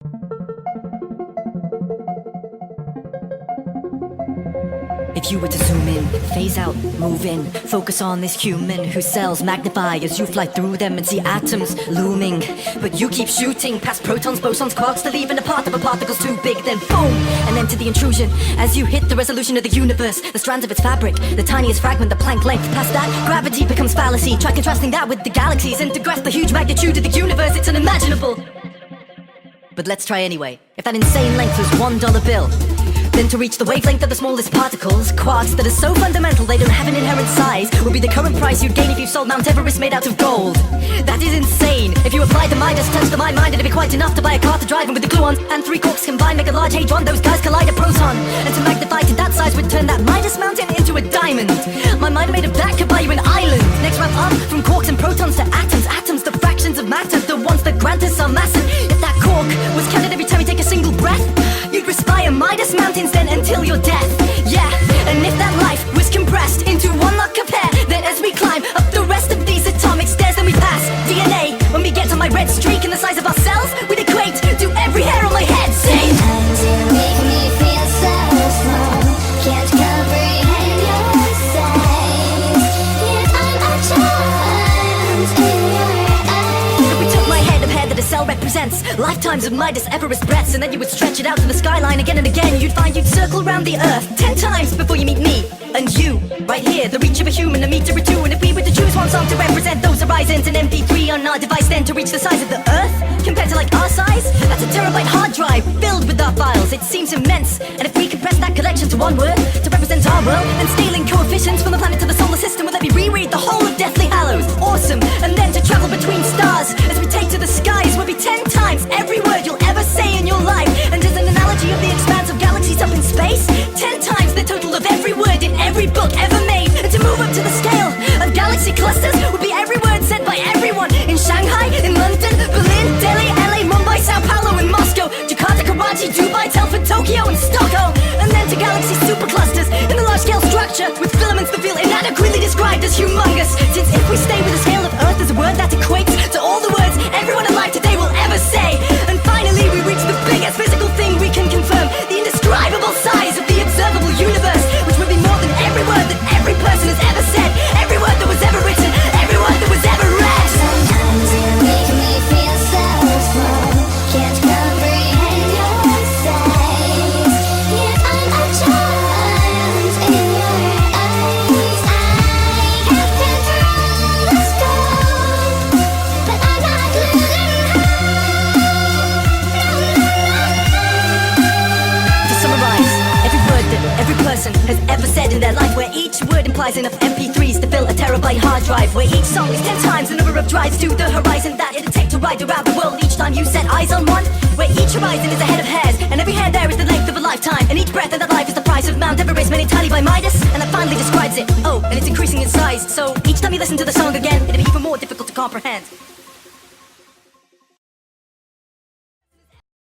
If you were to zoom in, phase out, move in, focus on this human whose cells magnify as you fly through them and see atoms looming. But you keep shooting past protons, bosons, quarks, till even a part of a particle's too big, then boom! And enter the intrusion as you hit the resolution of the universe, the strands of its fabric, the tiniest fragment, the Planck length. Past that, gravity becomes fallacy. Try contrasting that with the galaxies, and to grasp the huge magnitude of the universe, it's unimaginable. But let's try anyway. If that insane length was $1 bill, then to reach the wavelength of the smallest particles, quarks that are so fundamental they don't have an inherent size, would be the current price you'd gain if you sold Mount Everest made out of gold. That is insane. If you apply the Midas touch to my mind, it'd be quite enough to buy a car to drive, and with the gluons and 3 quarks combined make a large hadron. Those guys collide a proton, and to magnify to that size would turn that Midas mountain into a diamond. My mind made of that could buy you an island. Next ramp up from quarks and protons to atoms, atoms the fractions of matter, the ones that grant us our massive. If that quark was counted every time you take a single breath, you'd respire Midas mountains then until your death. Yeah, and if that life was compressed into one lot compare, then as we climb up the rest of these atomic stairs, then we pass DNA. When we get to my red streak and the size of our cells, we'd equate to every hair on my head. Say, sometimes you make me feel so small, can't comprehend your size, yet I'm a child in your eyes. we took my head of hair that a cell represents lifetimes of Midas Everest breaths, and then you would stretch it out to the skyline again and again. You'd find you'd circle round the earth 10 times before you meet me and you, right here, the reach of a human, a meter or two. And if we were to choose one song to represent those horizons, an MP3 on our device then to reach the size of the earth, compared to like our size, that's a terabyte hard drive filled with our files. It seems immense, and if we compress that collection to one word to represent our world, then stealing coefficients from the planet to the solar system would let me reread the whole of Deathly Hallows. Awesome. And then to travel between stars as we take to the skies would be 10 times every word you'll ever say in your life. And as an analogy of the expanse of galaxies up in space, 10 times the total of every word in every book ever made. And to move up to the scale of galaxy clusters would be every word said by everyone in Shanghai, in London, Berlin, Delhi, LA, Mumbai, Sao Paulo, and Moscow, Jakarta, Karachi, Dubai, Telford, Tokyo, and Stockholm. And then to galaxy superclusters in the large-scale structure with filaments that feel inadequately described as humongous. Since if we stay with the scale of Earth as a word that equates to all the words everyone alive today will ever say. And finally we reach the biggest physical thing we can confirm, the indescribable size of the observable universe, which would be more than every word that every person has ever said, every word that was ever written, every word that was ever read. Sometimes you make me feel so small, can't comprehend your size, yet I'm a child in your eyes. I have been through the storm, but I'm not losing To summarize, every word that every person has ever said in their life, where each word implies enough MP3s to fill a terabyte hard drive, where each song is 10 times the number of drives to the horizon that it'd take to ride around the world each time you set eyes on one, where each horizon is a head of hairs, and every hair there is the length of a lifetime, and each breath in that life is the price of Mount Everest made entirely by Midas, and that finally describes it. Oh, and it's increasing in size, so each time you listen to the song again, it'd be even more difficult to comprehend.